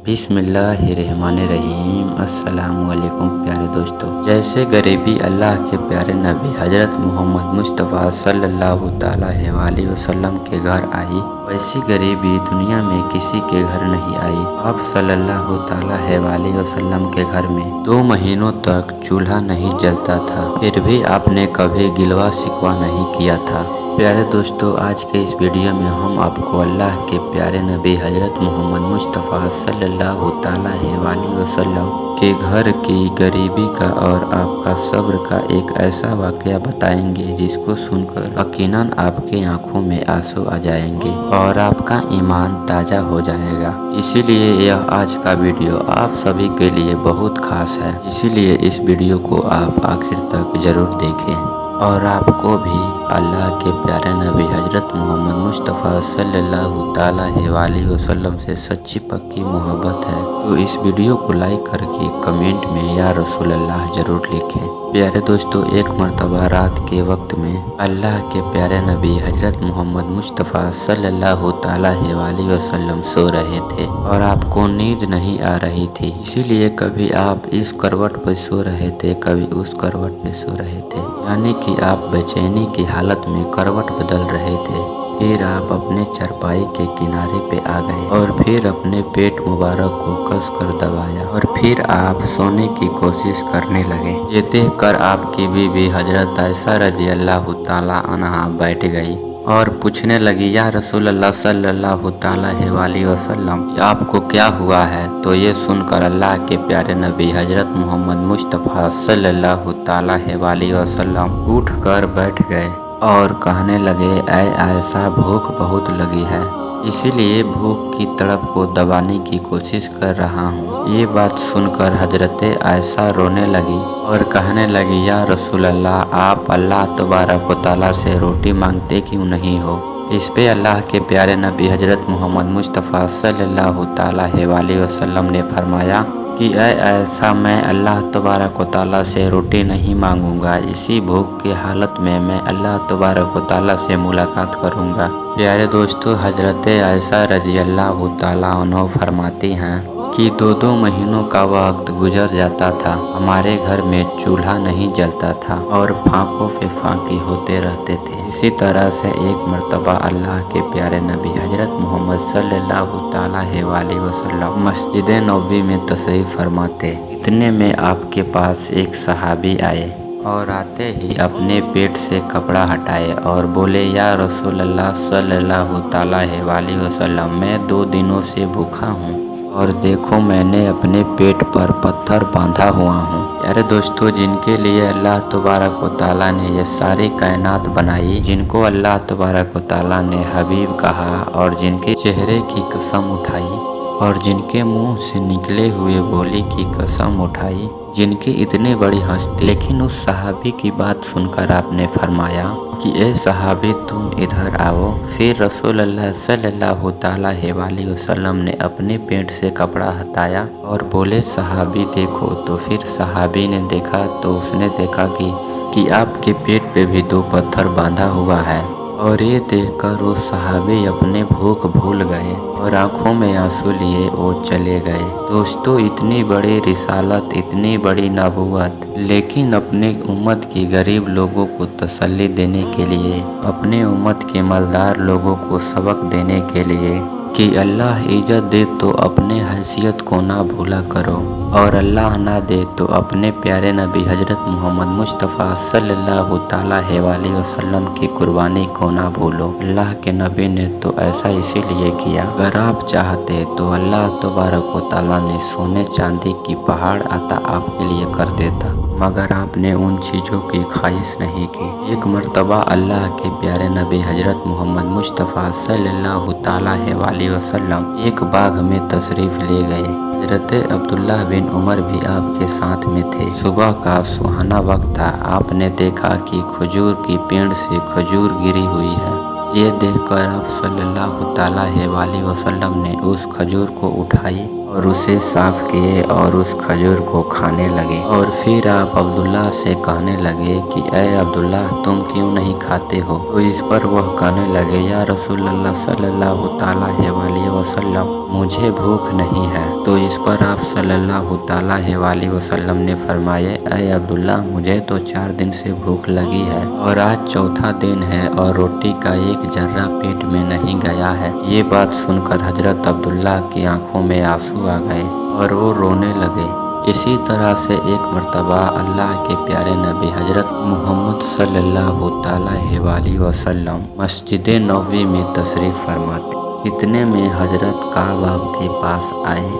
बिस्मिल्लाहिर्रहमानिर्रहीम। अस्सलामुअलैकुम प्यारे दोस्तों। जैसे गरीबी अल्लाह के प्यारे नबी हजरत मोहम्मद मुस्तफ़ा सल्लल्लाहु अलैहि वसल्लम के घर आई, वैसी गरीबी दुनिया में किसी के घर नहीं आई। आप सल्लल्लाहु अलैहि वसल्लम के घर में 2 महीनों तक चूल्हा नहीं जलता था, फिर भी आपने कभी गिलवा शिकवा नहीं किया था। प्यारे दोस्तों, आज के इस वीडियो में हम आपको अल्लाह के प्यारे नबी हजरत मोहम्मद मुस्तफ़ा सल्लल्लाहु अलैहि वसल्लम के घर की गरीबी का और आपका सब्र का एक ऐसा वाक़या बताएंगे जिसको सुनकर यकीनन आपके आंखों में आंसू आ जाएंगे और आपका ईमान ताज़ा हो जाएगा। इसीलिए यह आज का वीडियो आप सभी के लिए बहुत खास है, इसीलिए इस वीडियो को आप आखिर तक ज़रूर देखें। और आपको भी अल्लाह के प्यारे नबी हजरत मोहम्मद मुस्तफ़ा सल्लल्लाहु अलैहि वसल्लम से सच्ची पक्की मोहब्बत है तो इस वीडियो को लाइक करके कमेंट में या रसूल अल्लाह ज़रूर लिखें। प्यारे दोस्तों, एक मरतबा रात के वक्त में अल्लाह के प्यारे नबी हजरत मोहम्मद मुस्तफ़ा सल्लल्लाहु अलैहि वसल्लम सो रहे थे और आपको नींद नहीं आ रही थी, इसीलिए कभी आप इस करवट पर सो रहे थे, कभी उस करवट पे सो रहे थे, यानी कि आप बेचैनी की हालत में करवट बदल रहे थे। फिर आप अपने चारपाई के किनारे पे आ गए और फिर अपने पेट मुबारक को कस कर दबाया और फिर आप सोने की कोशिश करने लगे। ये देखकर आपकी बीवी हजरत आयशा रजी अल्लाह ताला अन्हा बैठ गई और पूछने लगी, या रसूल अल्लाह सल्लल्लाहु अलैहि वसल्लम, आपको क्या हुआ है? तो ये सुनकर अल्लाह के प्यारे नबी हजरत मोहम्मद मुस्तफ़ा सल्लल्लाहु अलैहि वसल्लम उठ कर बैठ गए और कहने लगे, ऐ आयशा, भूख बहुत लगी है, इसीलिए भूख की तड़प को दबाने की कोशिश कर रहा हूँ। ये बात सुनकर हजरत आयशा रोने लगी और कहने लगी, या रसूल अल्लाह, आप अल्लाह तबारक व तआला से रोटी मांगते क्यों नहीं हो? इस पे अल्लाह के प्यारे नबी हजरत मोहम्मद मुस्तफ़ा सल्लल्लाहु अलैहि वसल्लम ने फरमाया कि ऐसा मैं अल्लाह तबारक व तआला से रोटी नहीं मांगूंगा, इसी भूख की हालत में मैं अल्लाह तबारक व तआला से मुलाकात करूंगा। प्यारे दोस्तों, हजरत आयशा रजी अल्लाह ताला अन्हा फरमाती हैं कि 2 महीनों का वक्त गुजर जाता था, हमारे घर में चूल्हा नहीं जलता था और फांकों पे फांकी होते रहते थे। इसी तरह से एक मरतबा अल्लाह के प्यारे नबी हजरत मोहम्मद सल्लल्लाहु अलैहि वसल्लम मस्जिद नबवी में तशरीफ़ फरमाते। इतने में आपके पास एक सहाबी आए और आते ही अपने पेट से कपड़ा हटाए और बोले, या रसूल अल्लाह सल्लल्लाहु अलैहि वसल्लम, मैं 2 दिनों से भूखा हूँ और देखो मैंने अपने पेट पर पत्थर बांधा हुआ हूँ। यारे दोस्तों, जिनके लिए अल्लाह तबारक व तआला ने ये सारी कायनात बनाई, जिनको अल्लाह तबारक व तआला ने हबीब कहा और जिनके चेहरे की कसम उठाई और जिनके मुंह से निकले हुए बोली की कसम उठाई, जिनकी इतनी बड़ी हस्ती, लेकिन उस सहाबी की बात सुनकर आपने फरमाया कि ए सहाबी, तुम इधर आओ। फिर रसूल अल्लाह सल्लल्लाहु अलैहि वसल्लम ने अपने पेट से कपड़ा हटाया और बोले, सहाबी देखो। तो फिर सहाबी ने देखा तो उसने देखा कि आपके पेट पे भी 2 पत्थर बांधा हुआ है और ये देखकर वो सहाबी अपने भूख भूल गए और आंखों में आंसू लिए वो चले गए। दोस्तों, इतनी बड़ी रिसालत, इतनी बड़ी नबूवत, लेकिन अपने उम्मत की गरीब लोगों को तसल्ली देने के लिए, अपने उम्मत के मालदार लोगों को सबक देने के लिए कि अल्लाह इज्जत दे तो अपने हैसियत को ना भूला करो और अल्लाह ना दे तो अपने प्यारे नबी हजरत मोहम्मद मुस्तफ़ा सल्लल्लाहु अलैहि वसल्लम की कुर्बानी को ना भूलो। अल्लाह के नबी ने तो ऐसा इसीलिए किया, अगर आप चाहते तो अल्लाह तबारक व तआला ने सोने चांदी की पहाड़ अता आपके लिए कर देता, मगर आपने उन चीज़ों की ख्वाहिश नहीं की। एक मरतबा अल्लाह के प्यारे नबी हजरत मोहम्मद मुस्तफ़ा सल्लल्लाहु अलैहि वसल्लम एक बाग में तशरीफ़ ले गए। हजरत अब्दुल्ला बिन उमर भी आपके साथ में थे। सुबह का सुहाना वक्त था। आपने देखा कि खजूर की पेड़ से खजूर गिरी हुई है। ये देखकर आप सल्लल्लाहु अलैहि वसल्लम ने उस खजूर को उठाई और उसे साफ किए और उस खजूर को खाने लगे। और फिर आप अब्दुल्ला से कहने लगे कि ऐ अब्दुल्ला, तुम क्यों नहीं खाते हो? तो इस पर वह कहने लगे, या रसूलल्लाह सल्लल्लाहु अलैहि वसल्लम, मुझे भूख नहीं है। तो इस पर आप सल्लल्लाहु अलैहि वसल्लम ने फरमाया, ऐ अब्दुल्ला, मुझे तो 4 दिन से भूख लगी है और आज चौथा दिन है और रोटी का एक जर्रा पेट में नहीं गया है। ये बात सुनकर हजरत अब्दुल्ला की आंखों में आंसू आ गए और वो रोने लगे। इसी तरह से एक मर्तबा अल्लाह के प्यारे नबी हजरत मोहम्मद सल्लल्लाहु अलैहि वसल्लम मस्जिद नबवी में तशरीफ़ फरमाते। इतने में हजरत काब के पास आए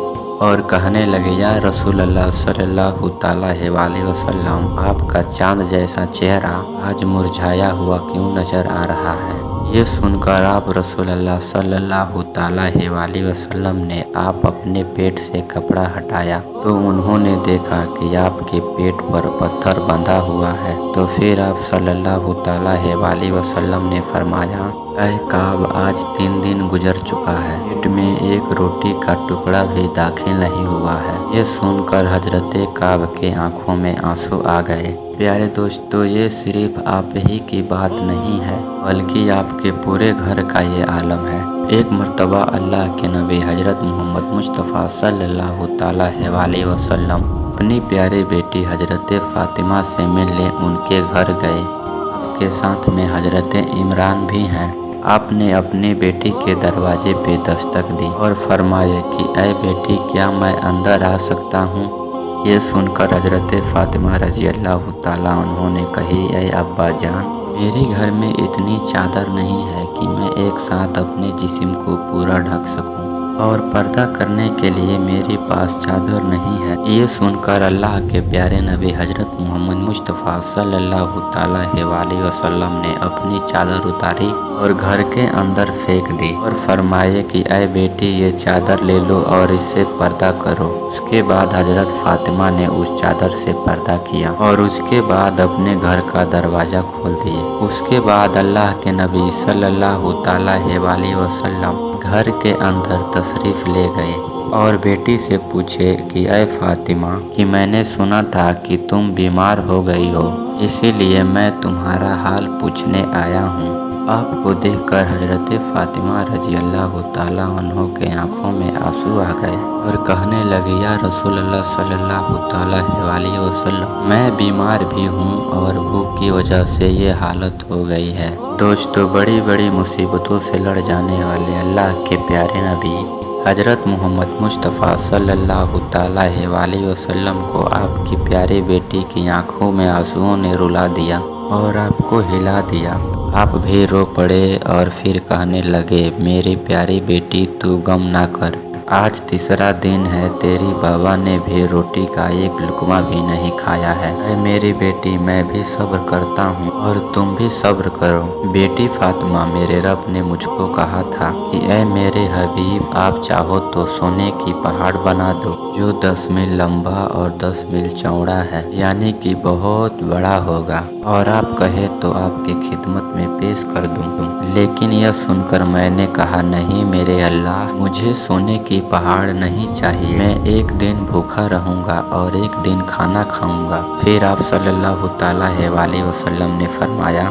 और कहने लगे, या रसूलल्लाह सल्लल्लाहु अलैहि वसल्लम, आपका चाँद जैसा चेहरा आज मुरझाया हुआ क्यों नजर आ रहा है? ये सुनकर आप रसूलल्लाह सल्लल्लाहु अलैहि वसल्लम ने आप अपने पेट से कपड़ा हटाया तो उन्होंने देखा कि आपके पेट पर पत्थर बंधा हुआ है। तो फिर आप सल्लल्लाहु अलैहि वसल्लम ने फरमाया, ऐ काब, आज 3 दिन गुजर चुका है, पेट में एक रोटी का टुकड़ा भी दाखिल नहीं हुआ है। ये सुनकर हजरत काब के आंखों में आंसू आ गए। प्यारे दोस्तों, ये सिर्फ आप ही की बात नहीं है बल्कि आपके पूरे घर का ये आलम है। एक मर्तबा अल्लाह के नबी हजरत मोहम्मद मुस्तफ़ा सल्लल्लाहु अलैहि वसल्लम अपनी प्यारी बेटी हजरत फ़ातिमा से मिलने उनके घर गए। आपके साथ में हजरत इमरान भी हैं। आपने अपनी बेटी के दरवाजे पे दस्तक दी और फरमाया कि ऐ बेटी, क्या मैं अंदर आ सकता हूँ? ये सुनकर हजरत फ़ातिमा रज़ी अल्लाह ताला उन्होंने कही, ऐ अब्बा जान, मेरे घर में इतनी चादर नहीं है कि मैं एक साथ अपने जिस्म को पूरा ढक सकूं और पर्दा करने के लिए मेरे पास चादर नहीं है। ये सुनकर अल्लाह के प्यारे नबी हजरत मोहम्मद मुस्तफ़ा सल्लल्लाहु अलैहि वसल्लम ने अपनी चादर उतारी और घर के अंदर फेंक दी और फरमाए कि ऐ बेटी, ये चादर ले लो और इससे पर्दा करो। उसके बाद हजरत फ़ातिमा ने उस चादर से पर्दा किया और उसके बाद अपने घर का दरवाज़ा खोल दिए। उसके बाद अल्लाह के नबी सल्लल्लाहु अलैहि वसल्लम घर के अंदर तशरीफ़ ले गए और बेटी से पूछे कि ऐ फ़ातिमा, कि मैंने सुना था कि तुम बीमार हो गई हो, इसीलिए मैं तुम्हारा हाल पूछने आया हूँ। आपको देखकर हजरत फ़ातिमा रज़ी अल्लाह ताला अन्हो के आंखों में आंसू आ गए और कहने लगे, या रसूलल्लाह सल्लल्लाहु अलैहि वसल्लम, मैं बीमार भी हूँ और भूख की वजह से ये हालत हो गई है। दोस्तों, बड़ी बड़ी मुसीबतों से लड़ जाने वाले अल्लाह के प्यारे नबी हजरत मोहम्मद मुस्तफ़ा सल्लल्लाहु अलैहि वसल्लम को आपकी प्यारी बेटी की आंखों में आंसुओं ने रुला दिया और आपको हिला दिया। आप भी रो पड़े और फिर कहने लगे, मेरी प्यारी बेटी, तू गम ना कर, आज तीसरा दिन है, तेरी बाबा ने भी रोटी का एक लुकमा भी नहीं खाया है। ऐ मेरी बेटी, मैं भी सब्र करता हूँ और तुम भी सब्र करो। बेटी फ़ातिमा, मेरे रब ने मुझको कहा था कि ऐ मेरे हबीब, आप चाहो तो सोने की पहाड़ बना दो जो 10 मील लंबा और 10 मील चौड़ा है, यानी कि बहुत बड़ा होगा, और आप कहे तो आपकी खिदमत में पेश कर दूँ। लेकिन यह सुनकर मैंने कहा, नहीं मेरे अल्लाह, मुझे सोने की पहाड़ नहीं चाहिए। मैं एक दिन भूखा रहूँगा और एक दिन खाना खाऊँगा। फिर आप सल्लल्लाहु अलैहि वसल्लम ने फरमाया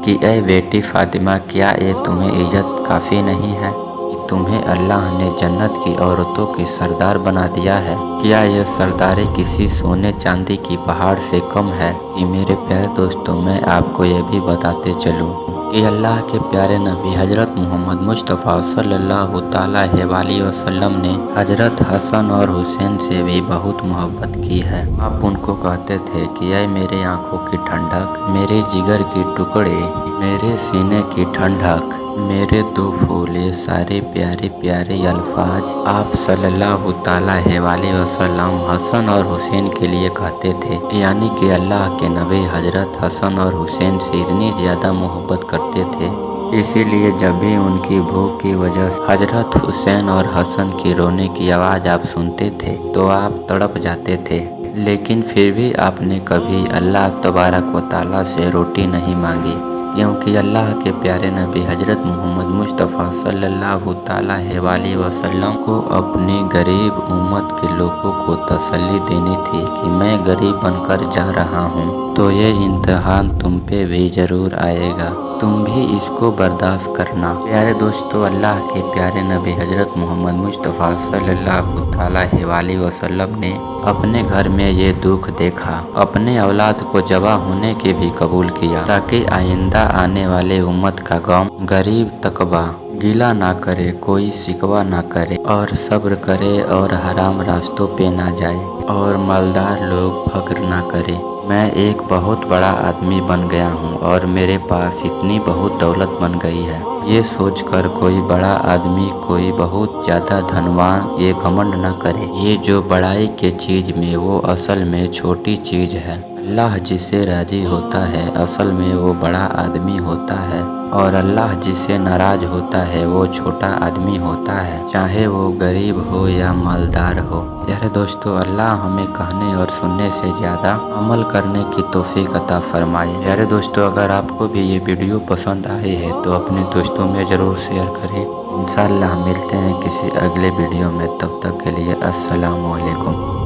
कि ऐ बेटी फ़ातिमा, क्या ये तुम्हें इज्जत काफ़ी नहीं है कि तुम्हें अल्लाह ने जन्नत की औरतों की सरदार बना दिया है? क्या यह सरदारी किसी सोने चांदी की पहाड़ से कम है? कि मेरे प्यारे दोस्तों, मैं आपको यह भी बताते चलूँ कि अल्लाह के प्यारे नबी हजरत मोहम्मद मुस्तफ़ा सल्लल्लाहु अलैहि वसल्लम ने हजरत हसन और हुसैन से भी बहुत मोहब्बत की है। आप उनको कहते थे कि ऐ मेरे आँखों की ठंडक, मेरे जिगर की टुकड़े, मेरे सीने की ठंडक, मेरे 2 फूल, ये सारे प्यारे प्यारे अल्फाज आप सल्लल्लाहु अलैहि वसल्लम हसन और हुसैन के लिए कहते थे। यानी कि अल्लाह के नबी हजरत हसन और हुसैन से इतनी ज़्यादा मोहब्बत करते थे, इसीलिए जब भी उनकी भूख की वजह से हजरत हुसैन और हसन की रोने की आवाज़ आप सुनते थे तो आप तड़प जाते थे। लेकिन फिर भी आपने कभी अल्लाह तबारक व तआला से रोटी नहीं मांगी। क्योंकि अल्लाह के प्यारे नबी हजरत मोहम्मद मुस्तफ़ा सल्लल्लाहु अलैहि वसल्लम को अपनी गरीब उम्मत के लोगों को तसल्ली देनी थी कि मैं गरीब बनकर जा रहा हूँ, तो ये इम्तिहान तुम पे भी ज़रूर आएगा, तुम भी इसको बर्दाश्त करना। प्यारे दोस्तों, अल्लाह के प्यारे नबी हजरत मोहम्मद मुस्तफ़ा सल्लल्लाहु अलैहि वसल्लम ने अपने घर में ये दुख देखा, अपने औलाद को जवा होने के भी कबूल किया, ताकि आइंदा आने वाले उम्मत का गम गरीब तकवा गिला ना करे, कोई शिकवा ना करे और सब्र करे और हराम रास्तों पे ना जाए और मालदार लोग फक्र ना करे। मैं एक बहुत बड़ा आदमी बन गया हूँ और मेरे पास इतनी बहुत दौलत बन गई है, ये सोचकर कोई बड़ा आदमी, कोई बहुत ज़्यादा धनवान ये घमंड न करे। ये जो बड़ाई के चीज़ में वो असल में छोटी चीज़ है। अल्लाह जिसे राज़ी होता है असल में वो बड़ा आदमी होता है, और अल्लाह जिसे नाराज़ होता है वो छोटा आदमी होता है, चाहे वो गरीब हो या मालदार हो। प्यारे दोस्तों, अल्लाह हमें कहने और सुनने से ज़्यादा अमल करने की तौफीक अता फरमाए। प्यारे दोस्तों, अगर आपको भी ये वीडियो पसंद आई है तो अपने दोस्तों में ज़रूर शेयर करें। इंशाअल्लाह मिलते हैं किसी अगले वीडियो में, तब तक के लिए अस्सलामु अलैकुम।